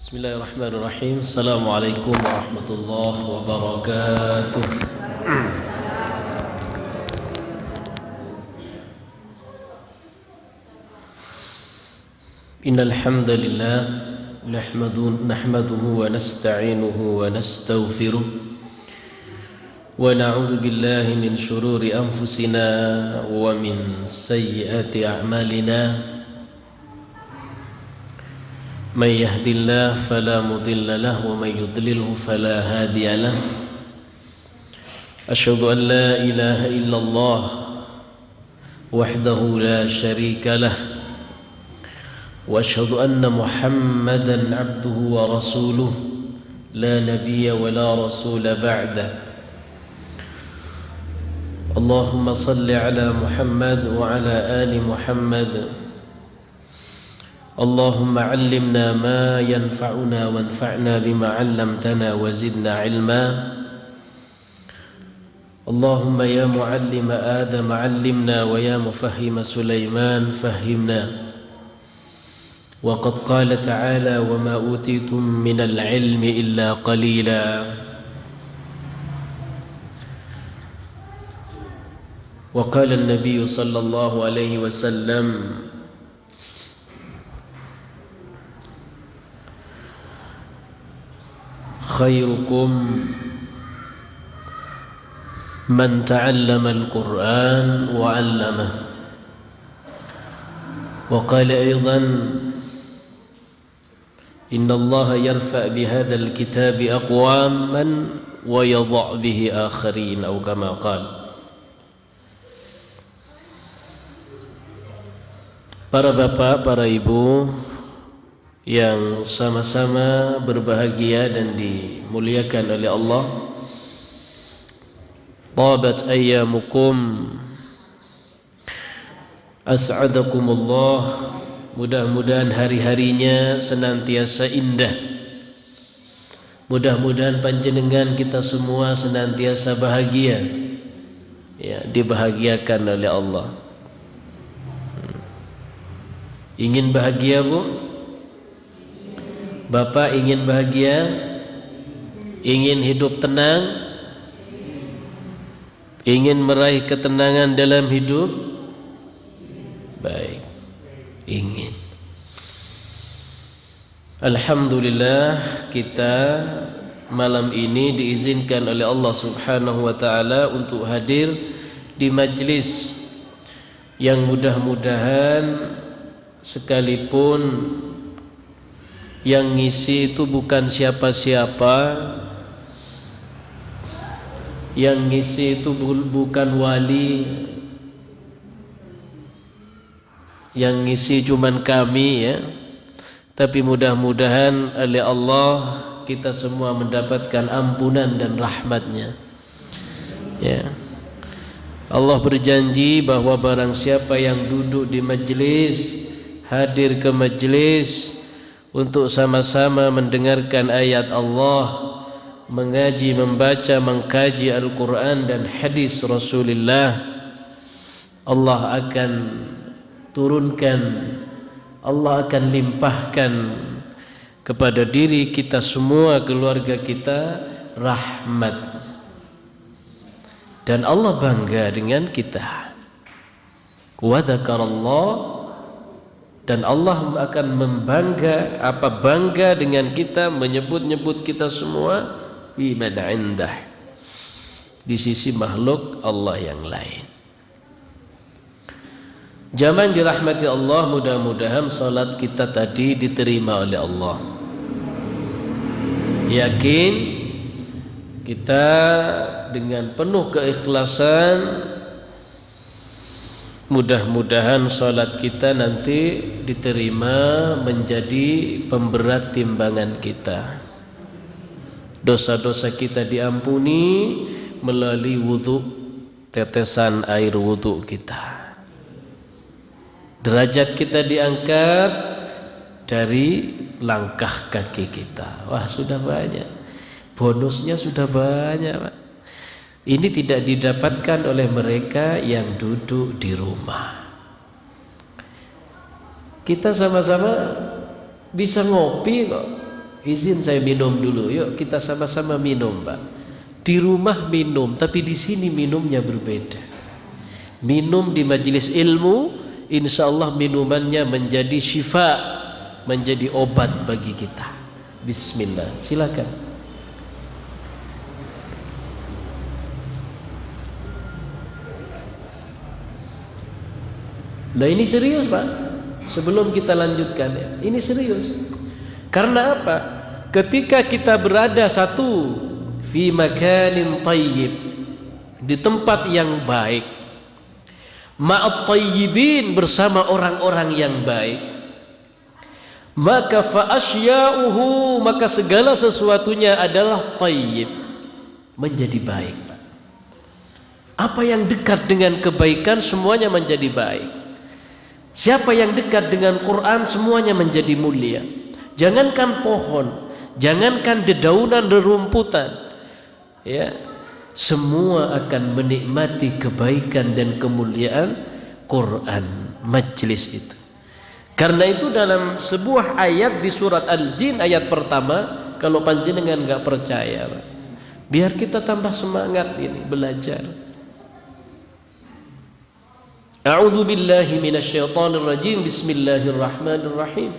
Bismillahirrahmanirrahim. Assalamualaikum warahmatullahi wabarakatuh. Innal hamdalillah nahmaduhu wa nasta'inuhu wa nastaghfiruh wa na'udzu billahi min shururi anfusina wa min sayyiati a'malina. من يهد الله فلا مضل له ومن يضلله فلا هادي له أشهد أن لا إله إلا الله وحده لا شريك له وأشهد أن محمدا عبده ورسوله لا نبي ولا رسول بعده اللهم صل على محمد وعلى آل محمد اللهم علمنا ما ينفعنا وانفعنا بما علمتنا وزدنا علما اللهم يا معلم آدم علمنا ويا مفهم سليمان فهمنا وقد قال تعالى وما أوتيتم من العلم إلا قليلا وقال النبي صلى الله عليه وسلم خيركم من تعلم القرآن وعلمه وقال أيضا إن الله يرفع بهذا الكتاب أقواما ويضع به آخرين أو كما قال. Para bapak, para ibu yang sama-sama berbahagia dan dimuliakan oleh Allah, tabat ayyamukum, as'adakumullah, mudah-mudahan hari-harinya senantiasa indah, mudah-mudahan panjenengan kita semua senantiasa bahagia, ya, dibahagiakan oleh Allah. Ingin bahagia, Bu? Bapak ingin bahagia? Ingin hidup tenang? Ingin meraih ketenangan dalam hidup? Baik, ingin. Alhamdulillah, kita malam ini diizinkan oleh Allah Subhanahu wa ta'ala untuk hadir di majlis yang mudah-mudahan sekalipun yang ngisi itu bukan siapa-siapa, yang ngisi itu bukan wali, yang ngisi cuman kami, ya. Tapi mudah-mudahan oleh Allah kita semua mendapatkan ampunan dan rahmatnya, ya. Allah berjanji bahwa barang siapa yang duduk di majlis, hadir ke majlis untuk sama-sama mendengarkan ayat Allah, mengaji, membaca, mengkaji Al-Quran dan hadis Rasulullah, Allah akan turunkan, Allah akan limpahkan kepada diri kita semua, keluarga kita, rahmat. Dan Allah bangga dengan kita. Wa dzakarallah, dan Allah akan bangga dengan kita, menyebut-nyebut kita semua biman indah, di sisi makhluk Allah yang lain. Jamaah dirahmati Allah, mudah-mudahan salat kita tadi diterima oleh Allah. Yakin kita dengan penuh keikhlasan, mudah-mudahan salat kita nanti diterima menjadi pemberat timbangan kita. Dosa-dosa kita diampuni melalui wudu, tetesan air wudu kita. Derajat kita diangkat dari langkah kaki kita. Wah, sudah banyak. Bonusnya sudah banyak, Pak. Ini tidak didapatkan oleh mereka yang duduk di rumah. Kita sama-sama bisa ngopi kok, izin saya minum dulu. Yuk kita sama-sama minum, Pak. Di rumah minum, tapi di sini minumnya berbeda. Minum di majelis ilmu, insya Allah minumannya menjadi syifa, menjadi obat bagi kita. Bismillah, silakan. Nah ini serius, Pak. Sebelum kita lanjutkan ya, ini serius. Karena apa? Ketika kita berada satu fi makanin tayyib, di tempat yang baik, ma'at tayyibin, bersama orang-orang yang baik, maka fa asya'uhu, maka segala sesuatunya adalah tayyib, menjadi baik. Apa yang dekat dengan kebaikan semuanya menjadi baik. Siapa yang dekat dengan Quran semuanya menjadi mulia. Jangankan pohon, jangankan dedaunan rerumputan, ya, semua akan menikmati kebaikan dan kemuliaan Quran, majlis itu. Karena itu dalam sebuah ayat di surat Al-Jin ayat pertama, kalau panjenengan nggak percaya, biar kita tambah semangat ini belajar. A'udzu billahi minasyaitonir rajim. Bismillahirrahmanirrahim.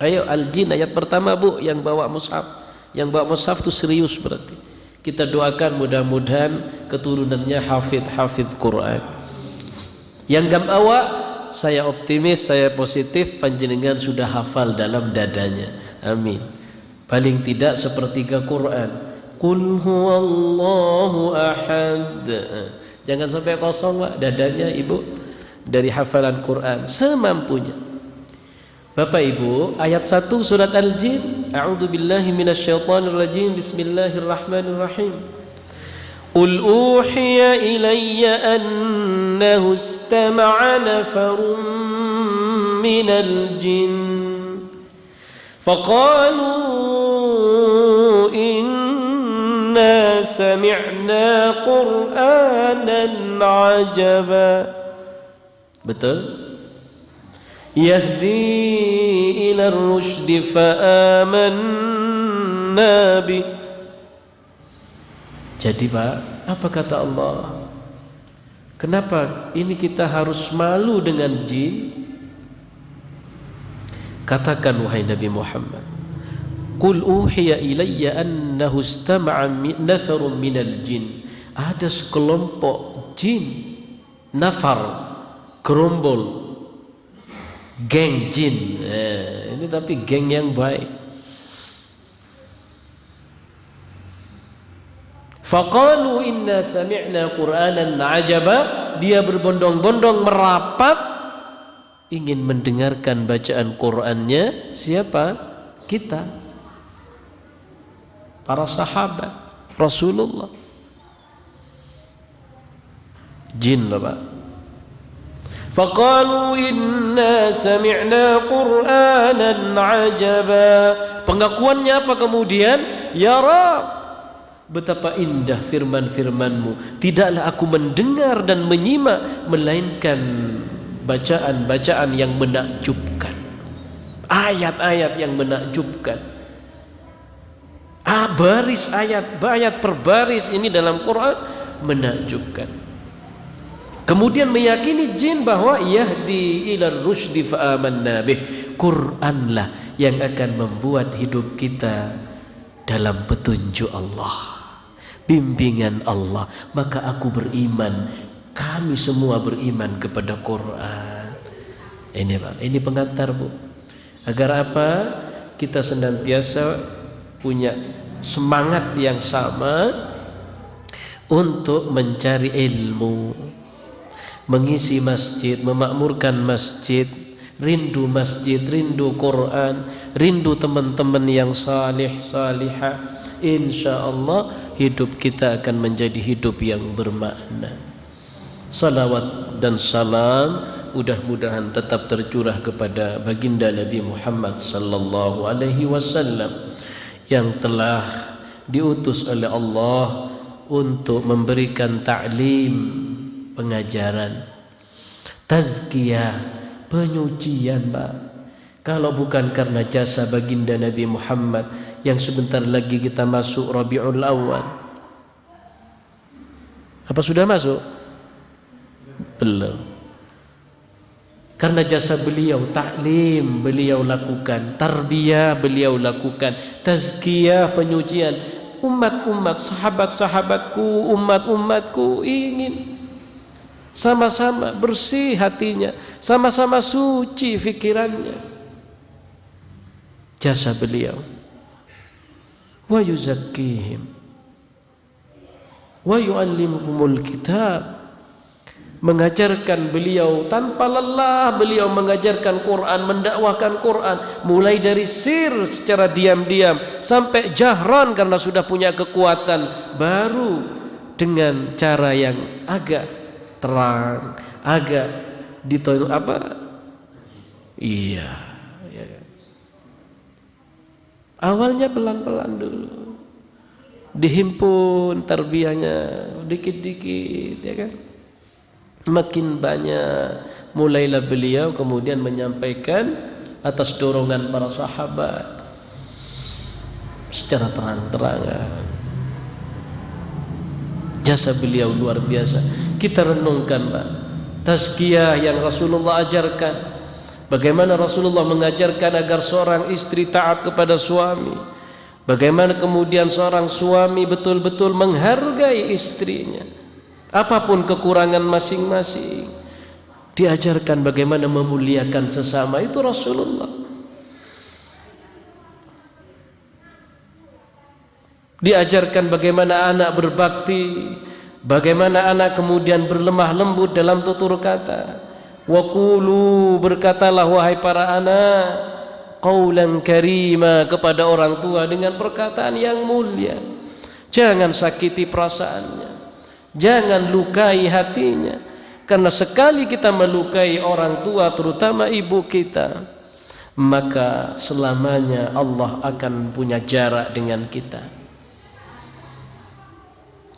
Ayo Al-Jin ayat pertama, Bu, yang bawa mushaf. Yang bawa mushaf itu serius berarti. Kita doakan mudah-mudahan keturunannya hafidh Quran. Yang gam awak, saya optimis, saya positif, panjenengan sudah hafal dalam dadanya. Amin. Paling tidak sepertiga Quran. Qul huwallahu ahad. Jangan sampai kosong, Pak, dadanya Ibu dari hafalan Quran semampunya. Bapak Ibu, ayat 1 surat Al-Jin, a'udzu billahi minasyaitonir rajim. Bismillahirrahmanirrahim. Qul uhiya ilayya annahu istama'a nafarun minal jin faqalu inna sami'na qur'anan 'ajaba. Betul? Yahdi ila ar-rusydi fa amanna bi. Jadi Pak, apa kata Allah? Kenapa ini kita harus malu dengan jin? Katakan wahai Nabi Muhammad, Qul uhiya ilayya annahu istama'a nafarun minal jin. Ada sekelompok jin, nafar, gerombol, geng jin. Ini tapi geng yang baik. Faqalu inna sami'na qur'anan ajaba. Dia berbondong-bondong merapat ingin mendengarkan bacaan Qur'annya. Siapa? Kita, para sahabat Rasulullah. Jin lah, Pak. Faqalu inna sami'na qur'anan ajaba. Pengakuannya apa kemudian? Ya Rabb, betapa indah firman-firman-Mu. Tidaklah aku mendengar dan menyimak melainkan bacaan-bacaan yang menakjubkan, ayat-ayat yang menakjubkan. Baris ayat per baris ini dalam Quran menakjubkan. Kemudian meyakini jin bahwa yahdi ila rusydi fa amanna bih. Quranlah yang akan membuat hidup kita dalam petunjuk Allah, bimbingan Allah. Maka aku beriman, kami semua beriman kepada Quran. Ini Pak, ini pengantar, Bu. Agar apa? Kita senantiasa punya semangat yang sama untuk mencari ilmu, mengisi masjid, memakmurkan masjid, rindu masjid, rindu Quran, rindu teman-teman yang salih salihah. Insya Allah hidup kita akan menjadi hidup yang bermakna. Salawat dan salam mudah-mudahan tetap tercurah kepada baginda Nabi Muhammad sallallahu alaihi wasallam yang telah diutus oleh Allah untuk memberikan ta'lim, pengajaran, tazkiyah, penyucian, Pak. Kalau bukan karena jasa baginda Nabi Muhammad yang sebentar lagi kita masuk Rabiul Awal. Apa sudah masuk? Belum. Karena jasa beliau, taklim beliau lakukan, tarbiyah beliau lakukan, tazkiyah, penyucian umat-umat, sahabat-sahabatku, umat-umatku ingin sama-sama bersih hatinya, sama-sama suci fikirannya. Jasa beliau, wa yuzakkihim wa yu'allimuhumul kitab, mengajarkan beliau tanpa lelah, beliau mengajarkan Quran, mendakwahkan Quran, mulai dari sir secara diam-diam sampai jahran karena sudah punya kekuatan, baru dengan cara yang agak terang, agak ditolong apa? Iya, ya. Awalnya pelan-pelan dulu, dihimpun tarbiyahnya dikit-dikit, ya kan? Makin banyak, mulailah beliau kemudian menyampaikan atas dorongan para sahabat secara terang-terangan. Jasa beliau luar biasa. Kita renungkan, Pak, tazkiyah yang Rasulullah ajarkan. Bagaimana Rasulullah mengajarkan agar seorang istri taat kepada suami. Bagaimana kemudian seorang suami betul-betul menghargai istrinya. Apapun kekurangan masing-masing, diajarkan bagaimana memuliakan sesama, itu Rasulullah. Diajarkan bagaimana anak berbakti, bagaimana anak kemudian berlemah lembut dalam tutur kata. Wa qulu, berkatalah wahai para anak, qaulan karima, kepada orang tua dengan perkataan yang mulia. Jangan sakiti perasaannya, jangan lukai hatinya, karena sekali kita melukai orang tua, terutama ibu kita, maka selamanya Allah akan punya jarak dengan kita.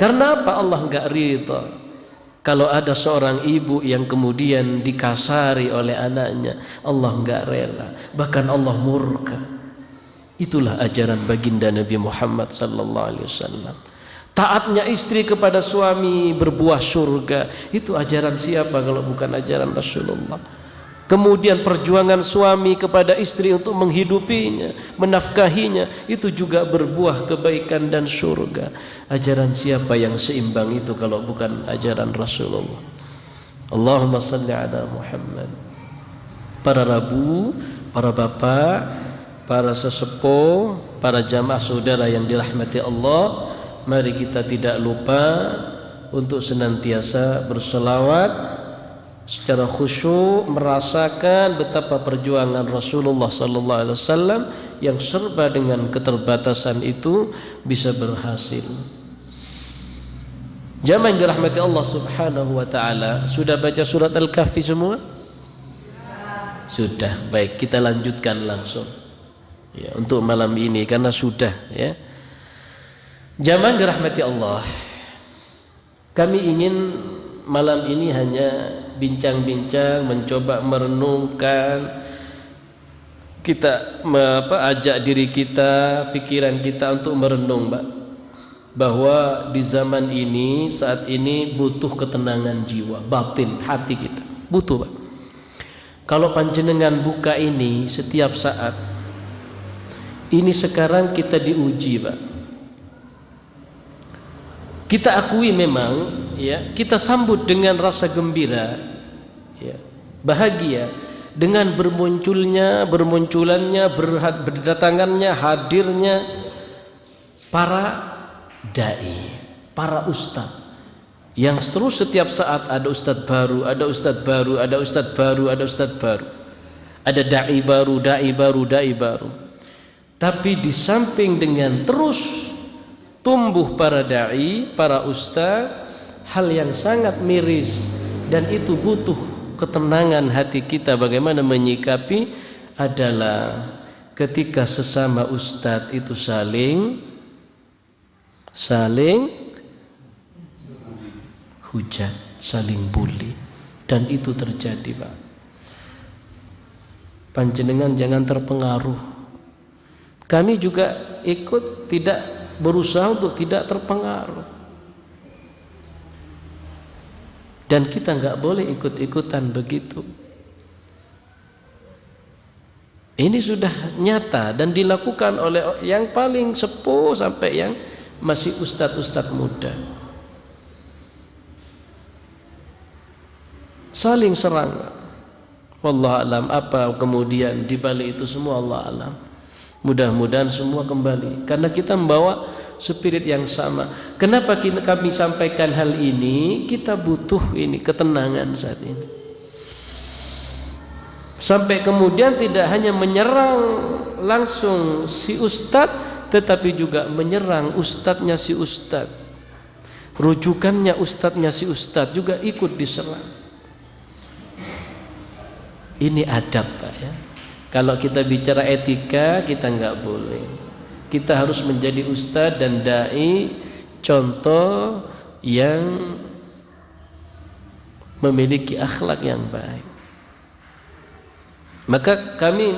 Karena apa? Allah enggak ridha kalau ada seorang ibu yang kemudian dikasari oleh anaknya. Allah enggak rela, bahkan Allah murka. Itulah ajaran baginda Nabi Muhammad sallallahu alaihi wasallam. Taatnya istri kepada suami berbuah surga. Itu ajaran siapa kalau bukan ajaran Rasulullah? Kemudian perjuangan suami kepada istri untuk menghidupinya, menafkahinya, itu juga berbuah kebaikan dan surga. Ajaran siapa yang seimbang itu kalau bukan ajaran Rasulullah? Allahumma salli ala Muhammad. Para rabu, para bapak, para sesepuh, para jamaah saudara yang dirahmati Allah, mari kita tidak lupa untuk senantiasa berselawat secara khusyuk, merasakan betapa perjuangan Rasulullah sallallahu alaihi wasallam yang serba dengan keterbatasan itu bisa berhasil. Jamaah yang dirahmati Allah Subhanahu wa taala, sudah baca surat Al-Kahfi semua? Sudah. Baik, kita lanjutkan langsung. Ya, untuk malam ini karena sudah, ya. Jamaah yang dirahmati Allah, kami ingin malam ini hanya bincang-bincang, mencoba merenungkan, kita ajak diri kita, pikiran kita untuk merenung, Mbak, bahwa di zaman ini, saat ini butuh ketenangan jiwa, batin, hati kita butuh, Pak. Kalau panjenengan buka ini setiap saat ini, sekarang kita diuji, Pak. Kita akui memang, ya, kita sambut dengan rasa gembira, ya, bahagia dengan bermunculannya, berdatangannya, hadirnya para dai, para ustadz yang terus setiap saat ada ustadz baru, ada ustadz baru, ada ustadz baru, ada ustadz baru, ada dai baru, dai baru, dai baru. Tapi di samping dengan terus tumbuh para dai, para ustaz, hal yang sangat miris dan itu butuh ketenangan hati kita bagaimana menyikapi adalah ketika sesama ustaz itu saling hujat, saling bully, dan itu terjadi, Pak. Panjenengan jangan terpengaruh. Kami juga ikut tidak berusaha untuk tidak terpengaruh. Dan kita nggak boleh ikut-ikutan begitu. Ini sudah nyata dan dilakukan oleh yang paling sepuh sampai yang masih ustadz-ustadz muda. Saling serang. Wallahu alam, apa kemudian di balik itu semua, Allah alam. Mudah-mudahan semua kembali karena kita membawa spirit yang sama. Kenapa kami sampaikan hal ini? Kita butuh ini ketenangan saat ini. Sampai kemudian tidak hanya menyerang langsung si ustadz, tetapi juga menyerang ustadznya si ustadz. Rujukannya ustadznya si ustadz juga ikut diserang. Ini adab, Pak, ya. Kalau kita bicara etika, kita nggak boleh. Kita harus menjadi ustadz dan dai contoh yang memiliki akhlak yang baik. Maka kami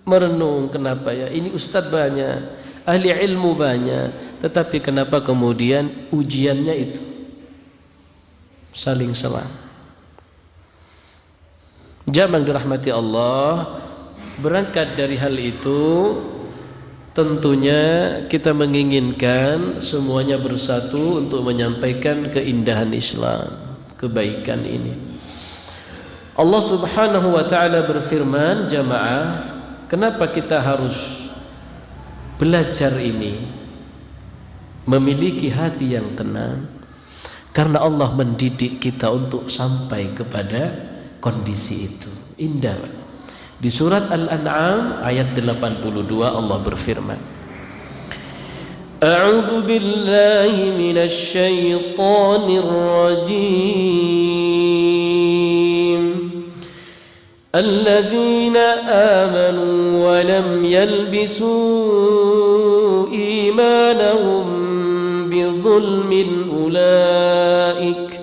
merenung, kenapa ya ini ustadz banyak, ahli ilmu banyak, tetapi kenapa kemudian ujiannya itu saling serang. Jamaah dirahmati Allah, berangkat dari hal itu tentunya kita menginginkan semuanya bersatu untuk menyampaikan keindahan Islam, kebaikan ini. Allah Subhanahu wa taala berfirman, jamaah, kenapa kita harus belajar ini, memiliki hati yang tenang? Karena Allah mendidik kita untuk sampai kepada kondisi itu. Indah. Di surat Al-An'am ayat 82 Allah berfirman, A'udzu billahi minasy syaithanir rajim. Alladzina amanu wa lam yalbisu imanahum bidzulmin ulaika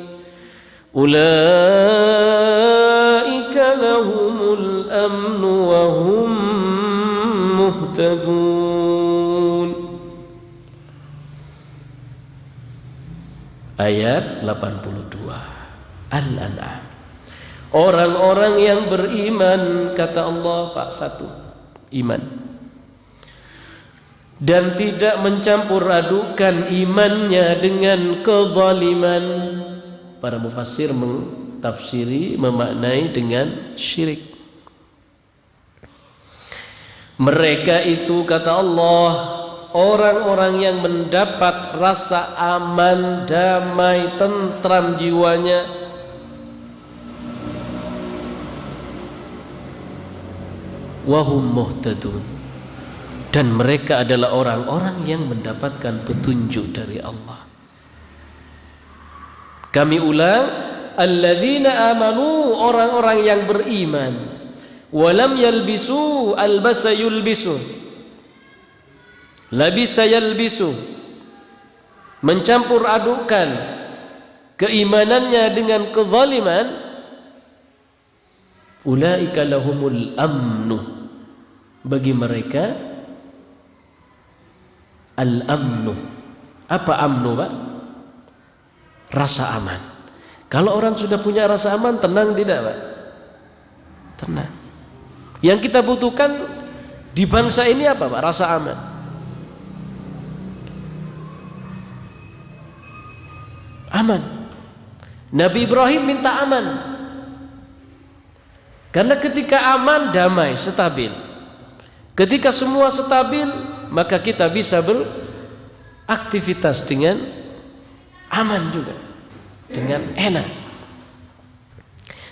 lahumul amnu wa hum muhtadun. Ayat 82 Al-An'am. Orang-orang yang beriman, kata Allah, Pak, satu, iman, dan tidak mencampur adukan imannya dengan kezaliman. Para mufassir mentafsiri, memaknai dengan syirik. Mereka itu, kata Allah, orang-orang yang mendapat rasa aman, damai, tentram jiwanya, wahum muhtadun, dan mereka adalah orang-orang yang mendapatkan petunjuk dari Allah. Kami ulang, alladzina amanu, orang-orang yang beriman, walam yalbisu, albasa yulbisu, labisa yalbisu, mencampur adukan keimanannya dengan kezaliman, ulaika lahumul amnu, bagi mereka al-amnu. Apa amnu, Pak? Rasa aman. Kalau orang sudah punya rasa aman, tenang tidak, Pak? Tenang. Yang kita butuhkan di bangsa ini apa, Pak? Rasa aman. Aman. Nabi Ibrahim minta aman. Karena ketika aman, damai, stabil. Ketika semua stabil, maka kita bisa beraktivitas dengan aman juga, dengan enak.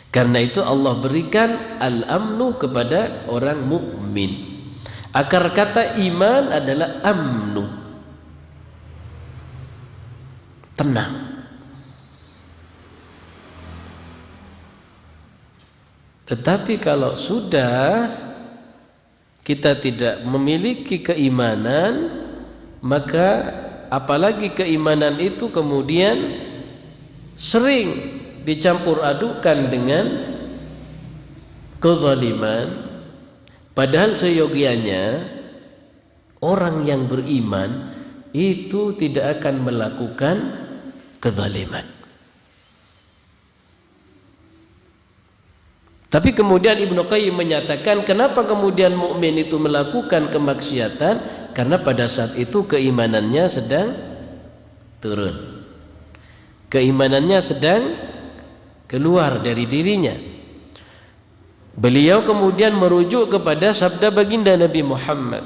Karena itu Allah berikan al-amnu kepada orang mukmin. Akar kata iman adalah amnu, tenang. Tetapi kalau sudah kita tidak memiliki keimanan, maka apalagi keimanan itu kemudian sering dicampur adukan dengan kezaliman, Padahal seyogianya orang yang beriman itu tidak akan melakukan kezaliman. Tapi kemudian Ibnu Qayyim menyatakan kenapa kemudian mukmin itu melakukan kemaksiatan? Karena pada saat itu keimanannya sedang turun. Keimanannya sedang keluar dari dirinya. Beliau kemudian merujuk kepada sabda baginda Nabi Muhammad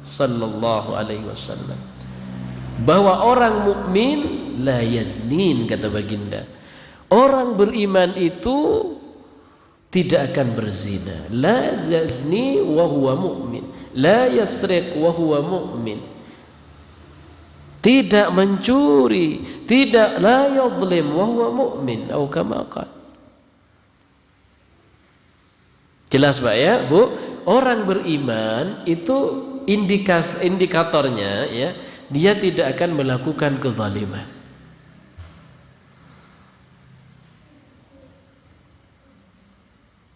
sallallahu alaihi wasallam bahwa orang mukmin la yaznin, kata baginda. Orang beriman itu tidak akan berzina. La yazni wa huwa mu'min, la yasriq wa huwa mu'min. Tidak mencuri, tidak la yadhlim wa huwa mu'min, atau kama qala. Jelas Pak ya, Bu? Orang beriman itu indikatornya ya, dia tidak akan melakukan kezaliman.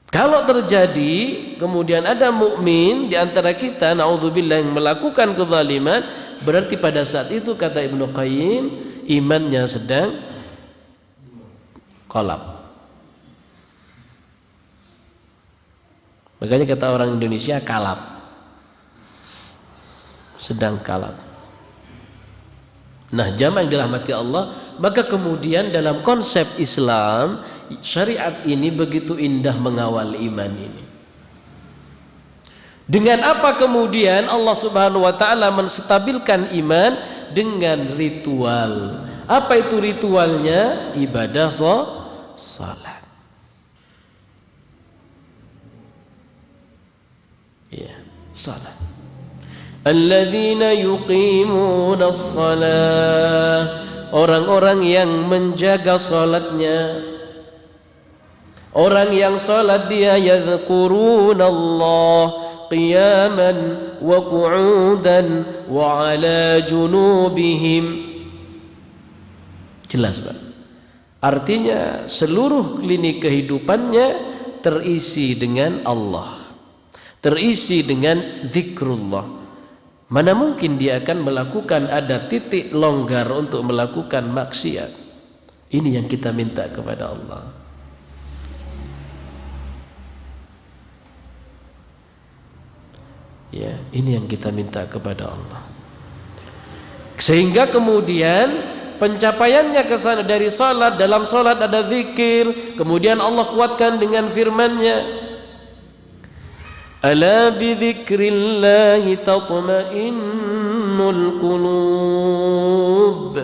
Kalau terjadi kemudian ada mukmin di antara kita naudzubillah yang melakukan kezaliman, berarti pada saat itu kata Ibnu Qayyim imannya sedang kolap. Makanya kata orang Indonesia kalap, sedang kalap. Nah, jamaah yang dirahmati Allah, maka kemudian dalam konsep Islam syariat ini begitu indah mengawal iman ini. Dengan apa kemudian Allah Subhanahu wa taala menstabilkan iman? Dengan ritual. Apa itu ritualnya? Ibadah salat. Ya, salat. Alladzina yuqimuna shalah, orang-orang yang menjaga salatnya. Orang yang salat dia yadhkuruna Allah qiyaman wa qu'udan wa ala junubihim. Jelas Pak? Artinya seluruh lini kehidupannya terisi dengan Allah, terisi dengan zikrullah. Mana mungkin dia akan melakukan ada titik longgar untuk melakukan maksiat. Ini yang kita minta kepada Allah. Ya, ini yang kita minta kepada Allah. Sehingga kemudian pencapaiannya ke sana dari salat, dalam salat ada zikir, kemudian Allah kuatkan dengan firman-Nya. Ala bidzikrillahi tatma'innul qulub.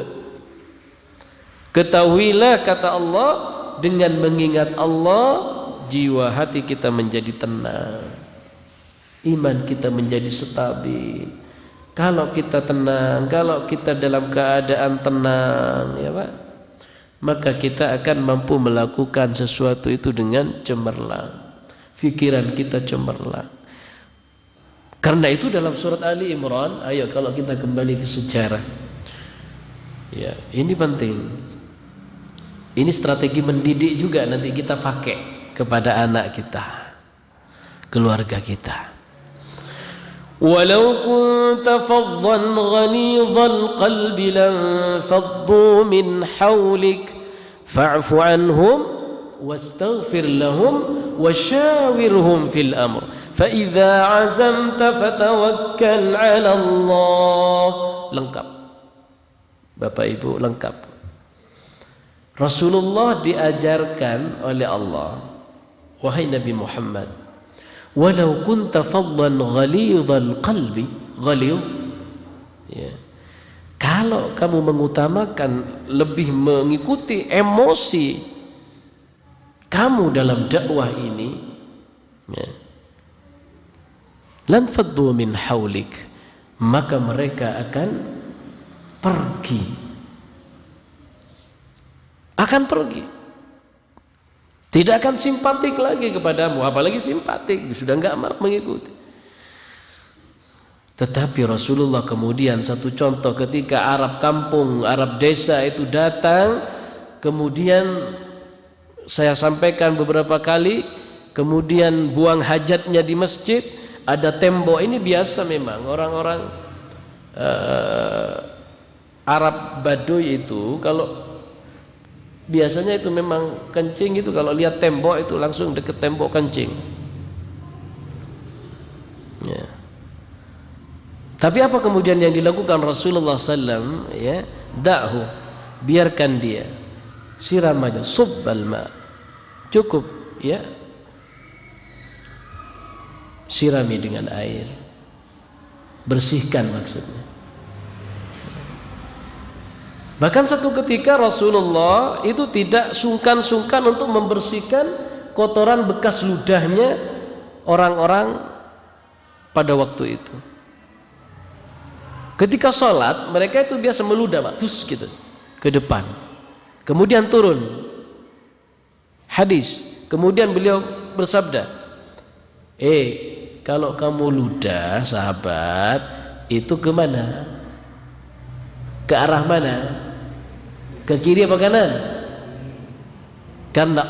Ketahuilah kata Allah, dengan mengingat Allah jiwa hati kita menjadi tenang, iman kita menjadi stabil. Kalau kita tenang, kalau kita dalam keadaan tenang ya Pak, maka kita akan mampu melakukan sesuatu itu dengan cemerlang. Pikiran kita cemerlang. Karena itu dalam surat Ali Imran, ayo kalau kita kembali ke sejarah, ya ini penting. Ini strategi mendidik juga nanti kita pakai kepada anak kita, keluarga kita. Walau kunta faddan ghalidhal qalbi lanfaddu min hawlik fa'fu anhum wastaghfir lahum وشاورهم في الأمر فإذا عزمت فتوكل على الله. Lengkap Bapak Ibu, lengkap. Rasulullah diajarkan oleh Allah, wahai Nabi Muhammad, walau kunta faddan ghalidhal qalbi, ghalidh ya, kalau kamu mengutamakan lebih mengikuti emosi kamu dalam dakwah ini, ya, lan faddu min haulik, maka mereka akan pergi, tidak akan simpatik lagi kepadamu, apalagi simpatik sudah enggak mau mengikuti. Tetapi Rasulullah kemudian satu contoh, ketika Arab kampung, Arab desa itu datang, kemudian saya sampaikan beberapa kali, kemudian buang hajatnya di masjid, Ada tembok, ini biasa memang orang-orang Arab Baduy itu kalau biasanya itu memang kencing itu kalau lihat tembok itu langsung deket tembok kencing. Ya. Tapi apa kemudian yang dilakukan Rasulullah SAW? Ya, da'hu, biarkan dia, siram aja, subbal ma, cukup, ya, sirami dengan air, bersihkan maksudnya. Bahkan satu ketika Rasulullah itu tidak sungkan-sungkan untuk membersihkan kotoran bekas ludahnya orang-orang pada waktu itu. Ketika sholat mereka itu biasa meludah terus gitu ke depan, kemudian turun. Hadis, kemudian beliau bersabda, kalau kamu ludah sahabat itu kemana? Ke arah mana? Ke kiri apa kanan? Karena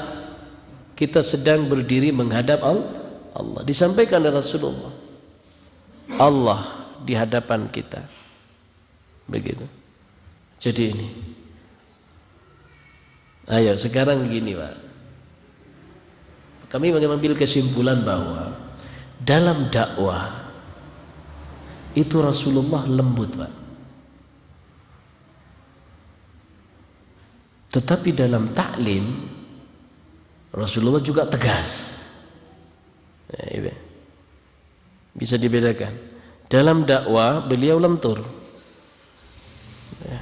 kita sedang berdiri menghadap Allah. Disampaikan oleh Rasulullah, Allah di hadapan kita, begitu. Jadi ini, ayo sekarang gini Pak, kami mengambil kesimpulan bahwa dalam dakwah itu Rasulullah lembut Pak, tetapi dalam taklim Rasulullah juga tegas. Nah, itu bisa dibedakan. Dalam dakwah beliau lentur, ya.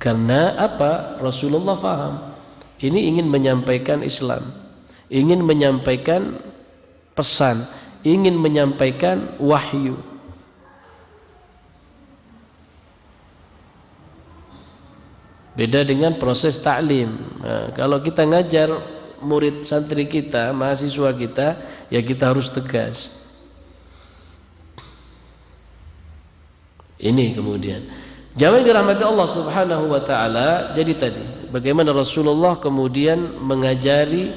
Karena apa? Rasulullah faham ini ingin menyampaikan Islam, ingin menyampaikan pesan, ingin menyampaikan wahyu. Beda dengan proses taklim. Nah, kalau kita ngajar murid santri kita, mahasiswa kita, ya kita harus tegas. Ini kemudian jamaah dirahmati Allah Subhanahu wa taala. Jadi tadi bagaimana Rasulullah kemudian mengajari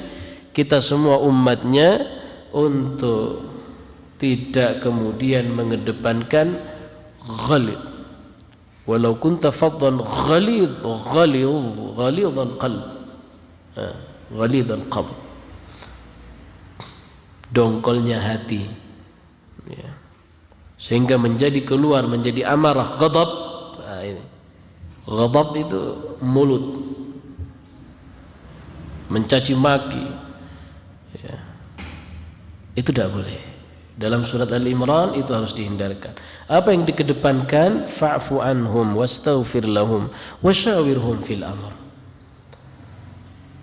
kita semua umatnya untuk tidak kemudian mengedepankan ghalid. Walau kunta faddan ghalidhal qalb. Ghalidhal qalb. Dongkolnya hati. Ya. Sehingga menjadi keluar menjadi amarah, ghadab. Nah, ini ghadab itu mulut, mencaci maki, ya. Itu tidak boleh. Dalam surat Al-Imran itu harus dihindarkan. Apa yang dikedepankan? Fa'fu anhum wastaghfir lahum wasyawirhum fil amr.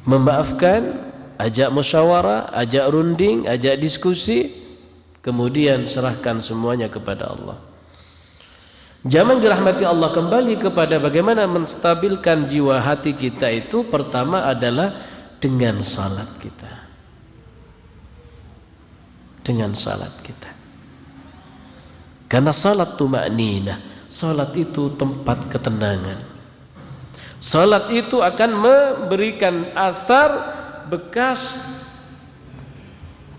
Memaafkan, ajak musyawarah, ajak runding, ajak diskusi, kemudian serahkan semuanya kepada Allah. Jamaah dirahmati Allah, kembali kepada bagaimana menstabilkan jiwa hati kita itu pertama adalah dengan salat kita. Dengan salat kita. Karena salat tuma'ninah, salat itu tempat ketenangan. Salat itu akan memberikan athar bekas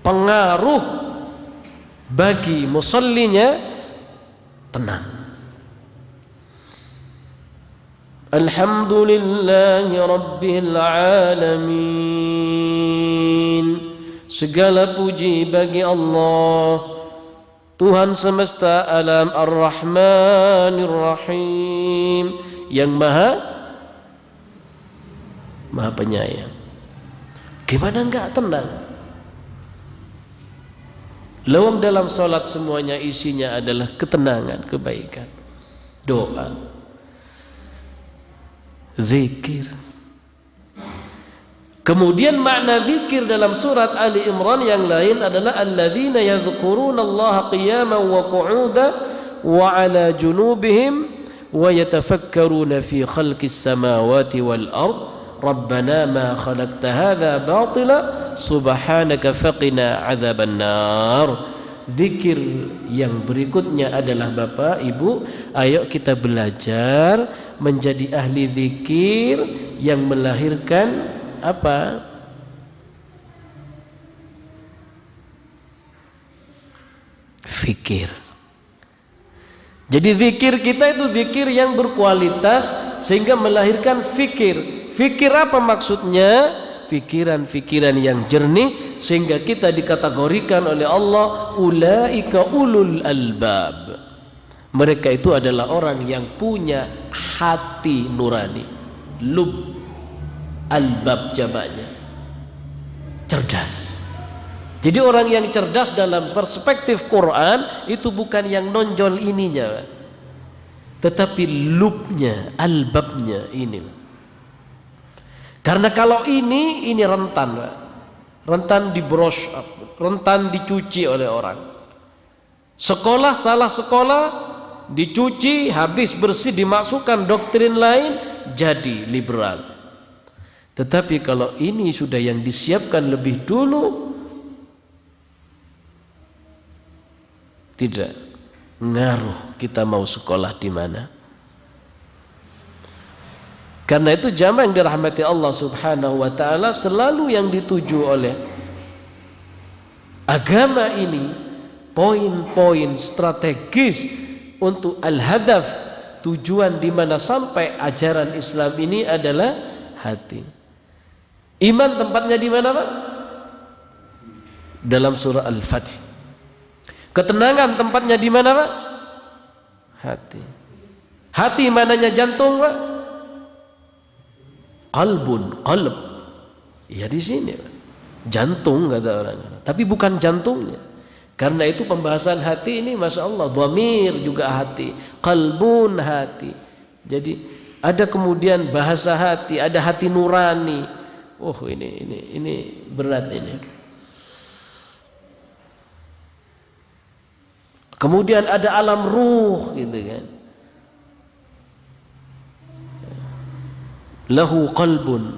pengaruh bagi musallinya, tenang. Alhamdulillahi Rabbil Alamin. Segala puji bagi Allah, Tuhan semesta alam, Ar-Rahmanir Rahim, yang maha penyayang. Gimana enggak tenang? Lawang dalam salat semuanya isinya adalah ketenangan, kebaikan, doa, zikir. Kemudian makna zikir dalam surat Ali Imran yang lain adalah alladzina yadhkurunallaha qiyaman wa qu'udan wa 'ala junubihim wa yatafakkaruna fi khalqis samawati wal ard rabbana ma khalaqta hadza batila subhanaka faqina 'adzaban nar. Zikir yang berikutnya adalah Bapak Ibu, ayo kita belajar menjadi ahli zikir yang melahirkan apa? fikir. Jadi zikir kita itu zikir yang berkualitas sehingga melahirkan fikir. Fikir apa maksudnya? Pikiran-pikiran yang jernih sehingga kita dikategorikan oleh Allah ulaika ulul albab. Mereka itu adalah orang yang punya hati nurani. Lub, albab jamaknya, cerdas. Jadi orang yang cerdas dalam perspektif Quran itu bukan yang nonjol ininya, tetapi lubnya, albabnya inilah. Karena kalau ini rentan, rentan dibrush up, rentan dicuci oleh orang. Sekolah, salah sekolah, dicuci, habis bersih, dimasukkan doktrin lain, jadi liberal. Tetapi kalau ini sudah yang disiapkan lebih dulu, tidak ngaruh kita mau sekolah di mana. Karena itu jamaah yang dirahmati Allah Subhanahu wa taala, selalu yang dituju oleh agama ini poin-poin strategis untuk al-hadaf, tujuan di mana sampai ajaran Islam ini adalah hati. Iman tempatnya di mana, Pak? Dalam surah Al-Fatih. Ketenangan tempatnya di mana, Pak? Hati. Hati mananya jantung, Pak? Qalb. Ya di sini, Pak. Jantung kata orang. Tapi bukan jantungnya. Karena itu pembahasan hati ini Masya Allah, dhamir juga hati, qalbun hati. Jadi ada kemudian bahasa hati, ada hati nurani. Oh ini berat ini. Kemudian ada alam ruh gitu kan. Lahu qalbun.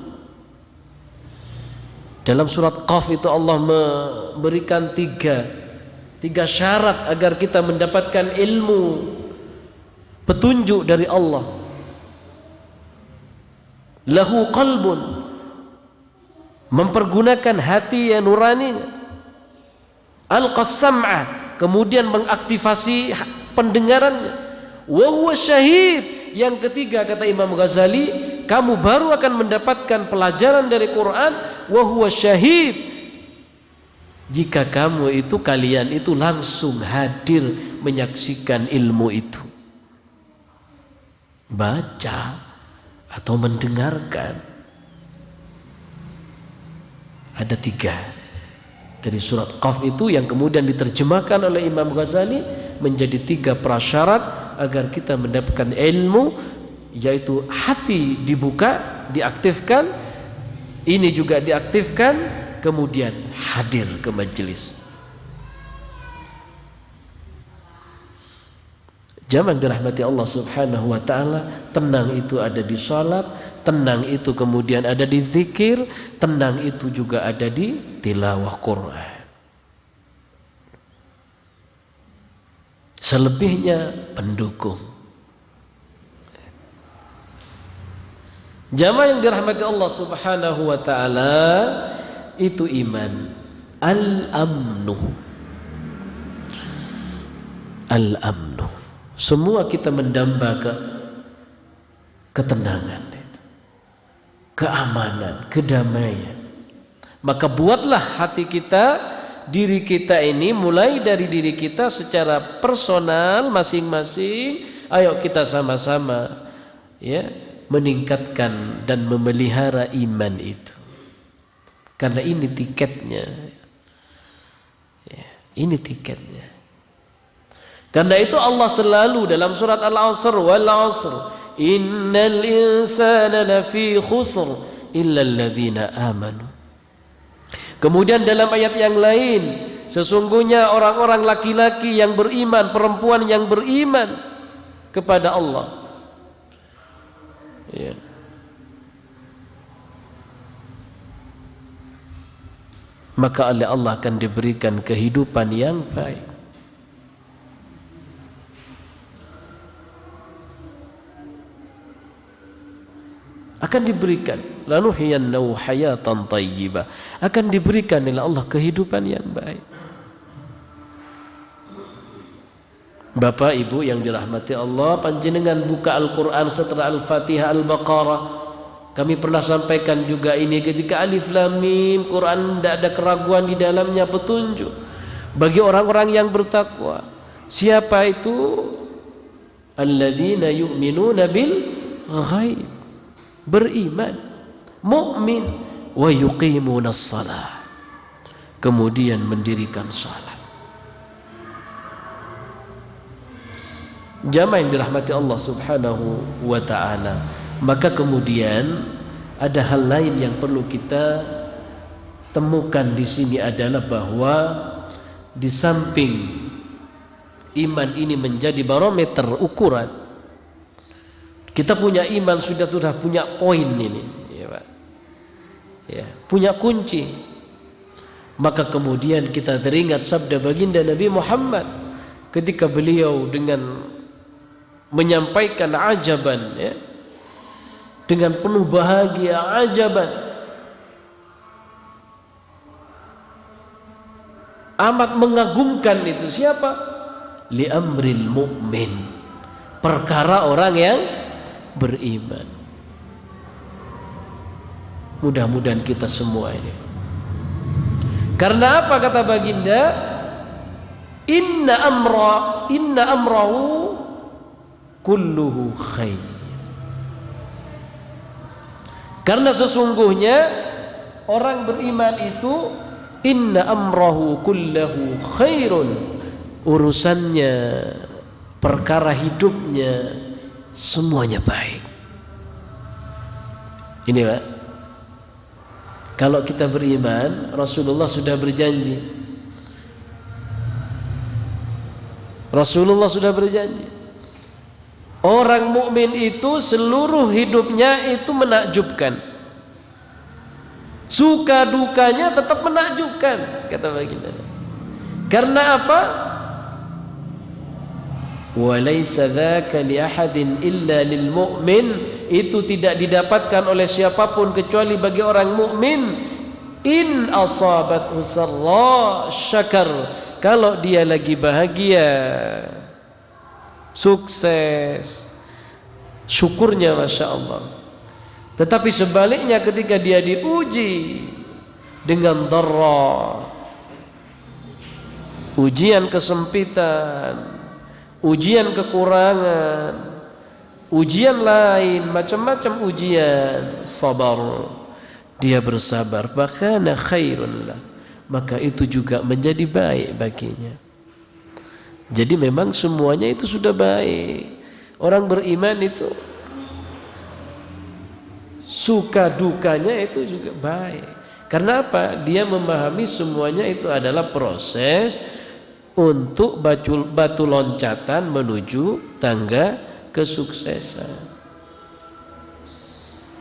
Dalam surat Qaf itu Allah memberikan tiga syarat agar kita mendapatkan ilmu, petunjuk dari Allah. Lahu qalbun, mempergunakan hati yang nurani. Alqas sam'a, kemudian mengaktifasi pendengarannya. Wa huwa syahid. Yang ketiga kata Imam Ghazali, kamu baru akan mendapatkan pelajaran dari Quran wa huwa syahid jika kalian itu langsung hadir menyaksikan ilmu itu, baca atau mendengarkan. Ada 3 dari surat Qaf itu yang kemudian diterjemahkan oleh Imam Ghazali menjadi 3 prasyarat agar kita mendapatkan ilmu, yaitu hati dibuka, diaktifkan, ini juga diaktifkan, kemudian hadir ke majelis. Jamaah dirahmati Allah Subhanahu wa taala, tenang itu ada di salat, tenang itu kemudian ada di zikir, tenang itu juga ada di tilawah Quran. Selebihnya pendukung. Jamaah yang dirahmati Allah Subhanahu wa taala, itu iman. Al-amnu. Al-amnu. Semua kita mendamba ketenangan, keamanan, kedamaian. Maka buatlah hati kita, diri kita ini, mulai dari diri kita secara personal masing-masing, ayo kita sama-sama ya meningkatkan dan memelihara iman itu. Karena ini tiketnya. Ya, ini tiketnya. Karena itu Allah selalu dalam surat Al-Asr, wal 'asr innal insana lafi khusr illa alladhina amanu. Kemudian dalam ayat yang lain, sesungguhnya orang-orang laki-laki yang beriman, perempuan yang beriman kepada Allah, ya, maka oleh Allah akan diberikan kehidupan yang baik. Akan diberikan, lanuhyiyannahu hayatan thayyibah, akan diberikan oleh Allah kehidupan yang baik. Bapak Ibu yang dirahmati Allah, panjenengan buka Al-Quran setelah Al-Fatihah, Al-Baqarah. Kami pernah sampaikan juga ini ketika Alif Lam Mim, Quran tidak ada keraguan di dalamnya, petunjuk bagi orang-orang yang bertakwa. Siapa itu? Alladzina yu'minuna bil ghaib, beriman, mukmin, wa yuqimunas shalah, kemudian mendirikan salat. Jamaah yang dirahmati Allah Subhanahu wa taala. Maka kemudian ada hal lain yang perlu kita temukan di sini adalah bahwa di samping iman ini menjadi barometer ukuran, kita punya iman sudah punya poin ini, ya Pak. Ya, punya kunci. Maka kemudian kita teringat sabda baginda Nabi Muhammad ketika beliau dengan menyampaikan ajaban, ya, dengan penuh bahagia, ajaban, amat mengagumkan itu. Siapa? Li amril mu'min, perkara orang yang beriman. Mudah-mudahan kita semua ini. Karena apa kata baginda? Inna amrahu kulluhu khair. Karena sesungguhnya orang beriman itu inna amrahu kullahu khairun, urusannya, perkara hidupnya semuanya baik. Ini Pak, kalau kita beriman, Rasulullah sudah berjanji. Rasulullah sudah berjanji. Orang mukmin itu seluruh hidupnya itu menakjubkan. Suka dukanya tetap menakjubkan, kata baginda. Karena apa? Walaysa dzaka li ahadin illa lil mu'min, itu tidak didapatkan oleh siapapun kecuali bagi orang mukmin. In asabathu sarra syakar, kalau dia lagi bahagia, sukses, syukurnya Masya Allah. Tetapi sebaliknya ketika dia diuji dengan dharra, ujian kesempitan, ujian kekurangan, ujian lain, macam-macam ujian, sabar, dia bersabar, bahkan khairun lah, maka itu juga menjadi baik baginya. Jadi memang semuanya itu sudah baik. Orang beriman itu suka dukanya itu juga baik. Karena apa? Dia memahami semuanya itu adalah proses untuk batu loncatan menuju tangga kesuksesan.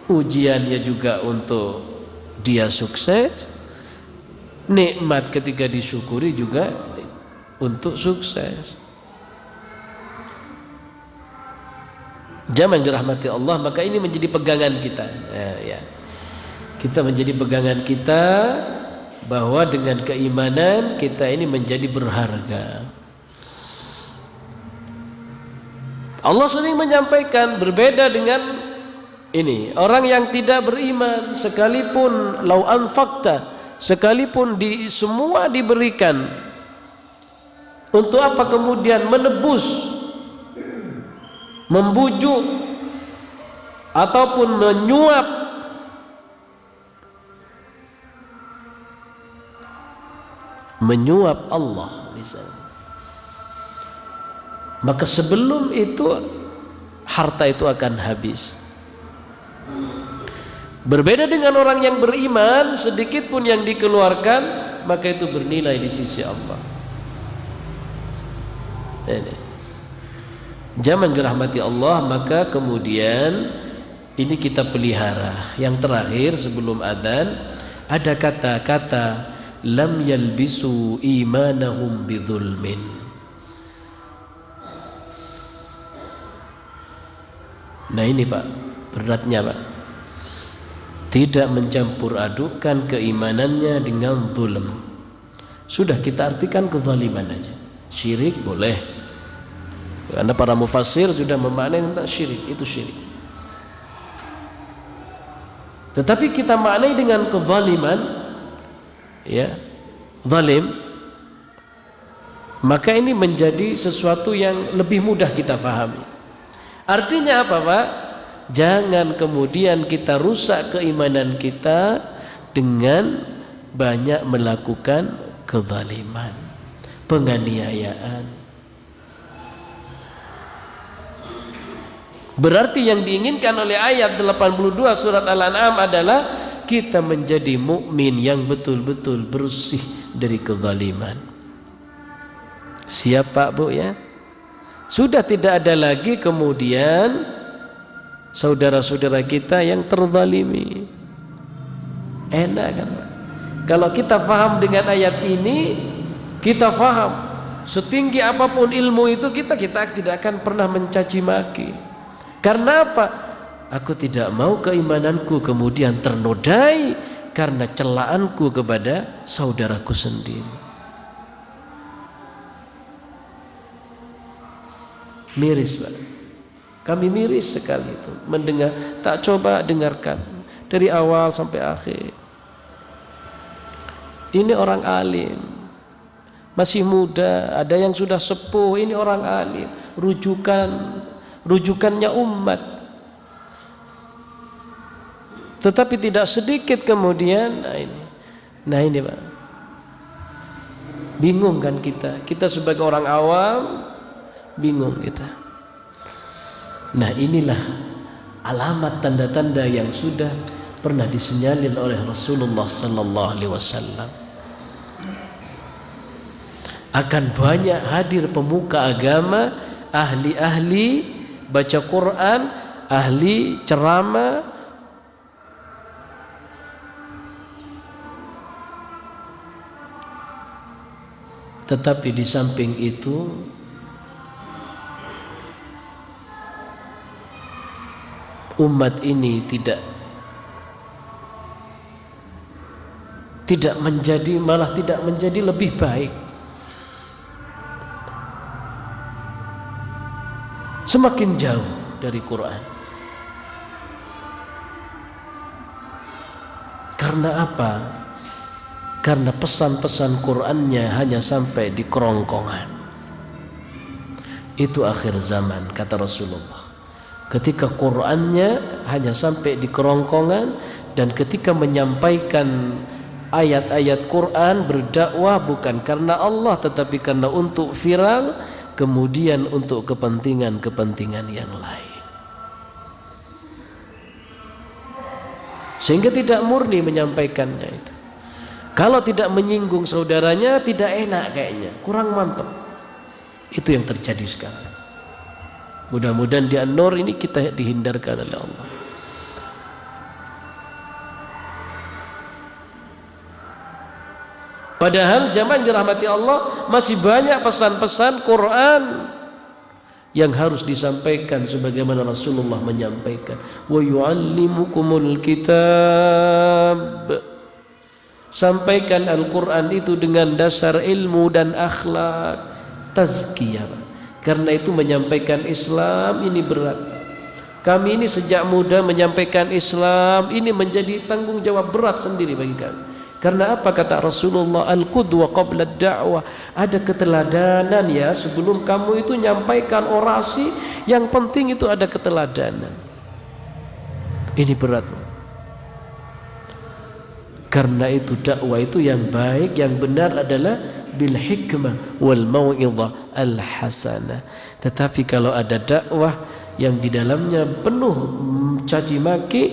Ujiannya juga untuk dia sukses, nikmat ketika disyukuri juga untuk sukses. Jamaah yang dirahmati Allah, maka ini menjadi pegangan kita, ya. Kita menjadi pegangan kita bahwa dengan keimanan kita ini menjadi berharga. Allah sering menyampaikan, berbeda dengan ini orang yang tidak beriman, sekalipun lau anfaqta, sekalipun semua diberikan, untuk apa kemudian menebus, membujuk ataupun menyuap Allah misalnya. Maka sebelum itu harta itu akan habis. Berbeda dengan orang yang beriman, sedikit pun yang dikeluarkan maka itu bernilai di sisi Allah. Ini zaman dirahmati Allah, maka kemudian ini kita pelihara. Yang terakhir sebelum adzan ada kata-kata lam yalbisu imanahum bidzulmin. Nah ini Pak, beratnya Pak, tidak mencampur adukkan keimanannya dengan zulm. Sudah kita artikan kezaliman aja. Syirik boleh, Karena para mufassir sudah memaknai tentang syirik, itu syirik. Tetapi kita maknai dengan kezaliman, ya, zalim, maka ini menjadi sesuatu yang lebih mudah kita fahami. Artinya apa, Pak? Jangan kemudian kita rusak keimanan kita dengan banyak melakukan kezaliman, penganiayaan. Berarti yang diinginkan oleh ayat 82 surat Al-An'am adalah kita menjadi mukmin yang betul-betul bersih dari kezaliman. Siap Pak Bu ya? Sudah tidak ada lagi kemudian saudara-saudara kita yang terzalimi. Enak kan Pak? Kalau kita faham dengan ayat ini, kita faham setinggi apapun ilmu itu kita tidak akan pernah mencaci maki. Karena apa? Aku tidak mau keimananku kemudian ternodai karena celaanku kepada saudaraku sendiri. Miris Pak. Kami miris sekali itu mendengar. Tak coba dengarkan dari awal sampai akhir. Ini orang alim, masih muda, ada yang sudah sepuh. Ini orang alim, rujukannya umat. Tetapi tidak sedikit kemudian nah ini Pak, bingung kan kita sebagai orang awam, bingung kita. Nah inilah alamat tanda-tanda yang sudah pernah disenyalin oleh Rasulullah sallallahu alaihi wasallam. Akan banyak hadir pemuka agama, ahli-ahli baca Quran, ahli ceramah, tetapi di samping itu umat ini tidak menjadi lebih baik. Semakin jauh dari Quran. Karena apa? Karena pesan-pesan Qurannya hanya sampai di kerongkongan. Itu akhir zaman kata Rasulullah. Ketika Qurannya hanya sampai di kerongkongan, dan ketika menyampaikan ayat-ayat Quran berdakwah bukan karena Allah tetapi karena untuk viral, kemudian untuk kepentingan-kepentingan yang lain, sehingga tidak murni menyampaikannya itu. Kalau tidak menyinggung saudaranya tidak enak kayaknya, kurang mantap. Itu yang terjadi sekarang. Mudah-mudahan di An-Nur ini kita dihindarkan oleh Allah. Padahal zaman dirahmati Allah masih banyak pesan-pesan Quran yang harus disampaikan sebagaimana Rasulullah menyampaikan. Wa yu'allimukumul kitab. Sampaikan Al-Quran itu dengan dasar ilmu dan akhlak, tazkiyah. Karena itu menyampaikan Islam ini berat. Kami ini sejak muda menyampaikan Islam ini menjadi tanggung jawab berat sendiri bagi kami. Karena apa kata Rasulullah, al-qudwa qabla ad-da'wah, ada keteladanan ya sebelum kamu itu nyampaikan orasi, yang penting itu ada keteladanan. Ini berat. Karena itu dakwah itu yang baik, yang benar adalah bil hikmah wal mau'izah al hasanah. Tetapi kalau ada dakwah yang di dalamnya penuh caci maki,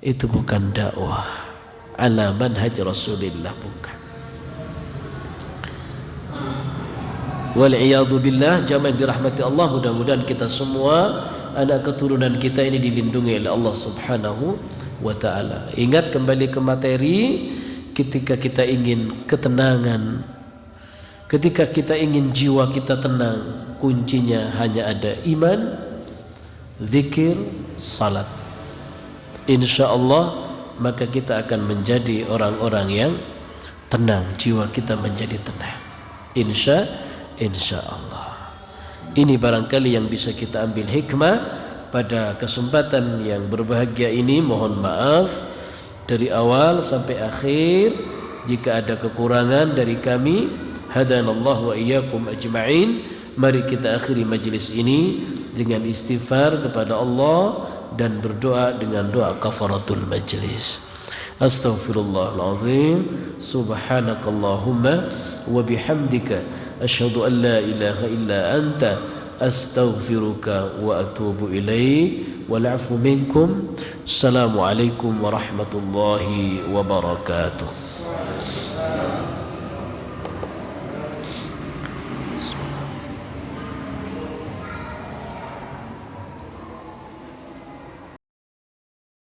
itu bukan dakwah ala manhaj Rasulillah, bukan. Wal iyadzu billah. Jamaah dirahmati Allah, mudah-mudahan kita semua, anak keturunan kita ini dilindungi oleh Allah Subhanahu wa ta'ala. Ingat kembali ke materi, ketika kita ingin ketenangan, ketika kita ingin jiwa kita tenang, kuncinya hanya ada iman, zikir, salat. Insya Allah maka kita akan menjadi orang-orang yang tenang, jiwa kita menjadi tenang. Insya Allah. Ini barangkali yang bisa kita ambil hikmah pada kesempatan yang berbahagia ini. Mohon maaf dari awal sampai akhir jika ada kekurangan dari kami. Hadanallahu wa iyyakum ajma'in. Mari kita akhiri majlis ini dengan istighfar kepada Allah dan berdoa dengan doa kafaratul majlis. Astaghfirullahaladzim. Subhanakallahumma wa bihamdika asyhadu an la ilaha illa anta astaghfiruka wa atubu ilaik. Wal 'afu minkum. Assalamualaikum warahmatullahi wabarakatuh.